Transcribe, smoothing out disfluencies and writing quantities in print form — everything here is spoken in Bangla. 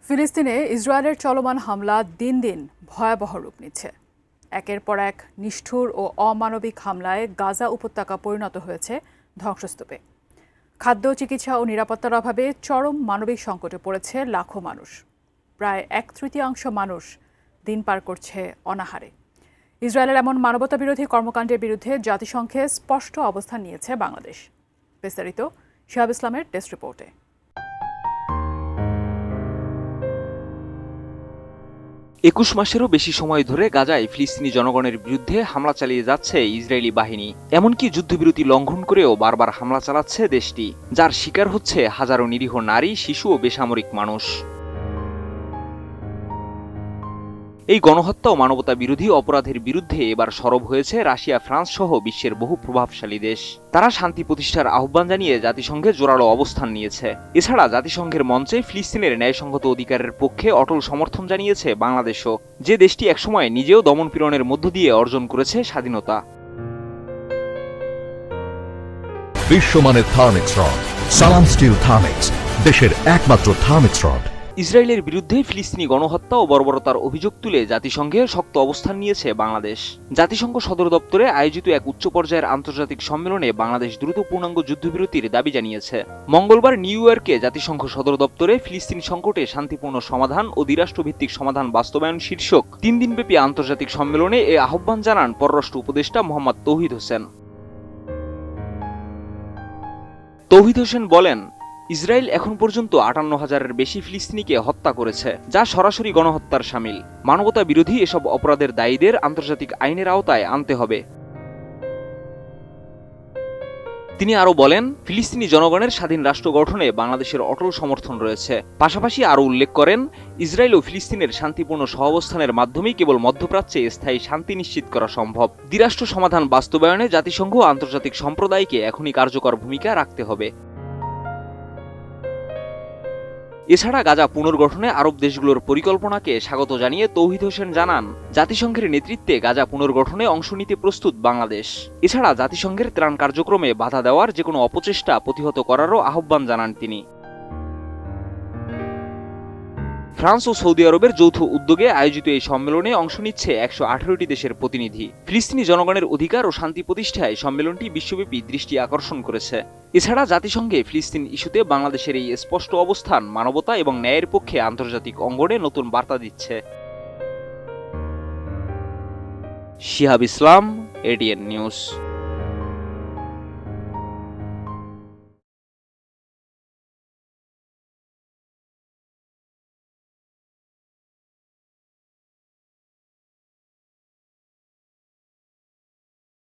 ফিলিস্তিনে ইসরায়েলের চলমান হামলা দিন দিন ভয়াবহ রূপ নিচ্ছে। একের পর এক নিষ্ঠুর ও অমানবিক হামলায় গাজা উপত্যকা পরিণত হয়েছে ধ্বংসস্তূপে। খাদ্য, চিকিৎসা ও নিরাপত্তার অভাবে চরম মানবিক সংকটে পড়েছে লাখো মানুষ। প্রায় 1/3 মানুষ দিন পার করছে অনাহারে। ইসরায়েলের এমন মানবতাবিরোধী কর্মকাণ্ডের বিরুদ্ধে জাতিসংঘে স্পষ্ট অবস্থান নিয়েছে বাংলাদেশ। বিস্তারিত শিহাব ইসলামের ডেস্ক রিপোর্টে। একুশ মাসেরও বেশি সময় ধরে গাজায় ফিলিস্তিনি জনগণের বিরুদ্ধে হামলা চালিয়ে যাচ্ছে ইসরায়েলি বাহিনী। এমনকি যুদ্ধবিরতি লঙ্ঘন করেও বারবার হামলা চালাচ্ছে দেশটি, যার শিকার হচ্ছে হাজারো নিরীহ নারী, শিশু ও বেসামরিক মানুষ। এই গণহত্যা ও মানবতা বিরোধী অপরাধের বিরুদ্ধে এবার সরব হয়েছে রাশিয়া, ফ্রান্স সহ বিশ্বের বহু প্রভাবশালী দেশ। তারা শান্তি প্রতিষ্ঠার আহ্বান জানিয়ে জাতিসংঘে জোরালো অবস্থান নিয়েছে। এছাড়া জাতিসংঘের মঞ্চে ফিলিস্তিনের ন্যায়সঙ্গত অধিকারের পক্ষে অটল সমর্থন জানিয়েছে বাংলাদেশও, যে দেশটি একসময় নিজেও দমনপীড়নের মধ্য দিয়ে অর্জন করেছে স্বাধীনতা। বিশ্বমানের থার্মিক্স রড, সালাম স্টিল থার্মিক্স, দেশের একমাত্র থার্মিক্স রড। ইসরায়েলের বিরুদ্ধে ফিলিস্তিনি গণহত্যা ও বর্বরতার অভিযোগ তুলে জাতিসংঘে শক্ত অবস্থান নিয়েছে বাংলাদেশ। জাতিসংঘ সদর দপ্তরে আয়োজিত এক উচ্চ পর্যায়ের আন্তর্জাতিক সম্মেলনে বাংলাদেশ দ্রুত পূর্ণাঙ্গ যুদ্ধবিরতির দাবি জানিয়েছে। মঙ্গলবার নিউ ইয়র্কে জাতিসংঘ সদর দপ্তরে ফিলিস্তিন সংকটে শান্তিপূর্ণ সমাধান ও দ্বিরাষ্ট্রভিত্তিক সমাধান বাস্তবায়ন শীর্ষক 3 দিনব্যাপী আন্তর্জাতিক সম্মেলনে এ আহ্বান জানান পররাষ্ট্র উপদেষ্টা মোহাম্মদ তৌহিদ হোসেন। তৌহিদ হোসেন বলেন, ইসরায়েল এখন পর্যন্ত 58,000-এর বেশি ফিলিস্তিনিকে হত্যা করেছে, যা সরাসরি গণহত্যার শামিল। মানবতা বিরোধী এসব অপরাধের দায়ীদের আন্তর্জাতিক আইনের আওতায় আনতে হবে। তিনি আরও বলেন, ফিলিস্তিনি জনগণের স্বাধীন রাষ্ট্র গঠনে বাংলাদেশের অটল সমর্থন রয়েছে। পাশাপাশি আরও উল্লেখ করেন, ইসরায়েল ও ফিলিস্তিনের শান্তিপূর্ণ সহাবস্থানের মাধ্যমেই কেবল মধ্যপ্রাচ্যে স্থায়ী শান্তি নিশ্চিত করা সম্ভব। দ্বিরাষ্ট্র সমাধান বাস্তবায়নে জাতিসংঘ ও আন্তর্জাতিক সম্প্রদায়কে এখনই কার্যকর ভূমিকা রাখতে হবে। এছাড়া গাজা পুনর্গঠনে আরব দেশগুলোর পরিকল্পনাকে স্বাগত জানিয়ে তৌহিদ হোসেন জানান, জাতিসংঘের নেতৃত্বে গাজা পুনর্গঠনে অংশ নিতে প্রস্তুত বাংলাদেশ। এছাড়া জাতিসংঘের ত্রাণ কার্যক্রমে বাধা দেওয়ার যেকোনো অপচেষ্টা প্রতিহত করারও আহ্বান জানান তিনি। ফ্রান্স ও সৌদি আরবের যৌথ উদ্যোগে আয়োজিত এই সম্মেলনে অংশ নিচ্ছে 118টি দেশের প্রতিনিধি। ফিলিস্তিনি জনগণের অধিকার ও শান্তি প্রতিষ্ঠায় সম্মেলনটি বিশ্বব্যাপী দৃষ্টি আকর্ষণ করেছে। এছাড়া জাতিসংঘে ফিলিস্তিন ইস্যুতে বাংলাদেশের এই স্পষ্ট অবস্থান মানবতা এবং ন্যায়ের পক্ষে আন্তর্জাতিক অঙ্গনে নতুন বার্তা দিচ্ছে। শিহাব ইসলাম, এডিএন নিউজ।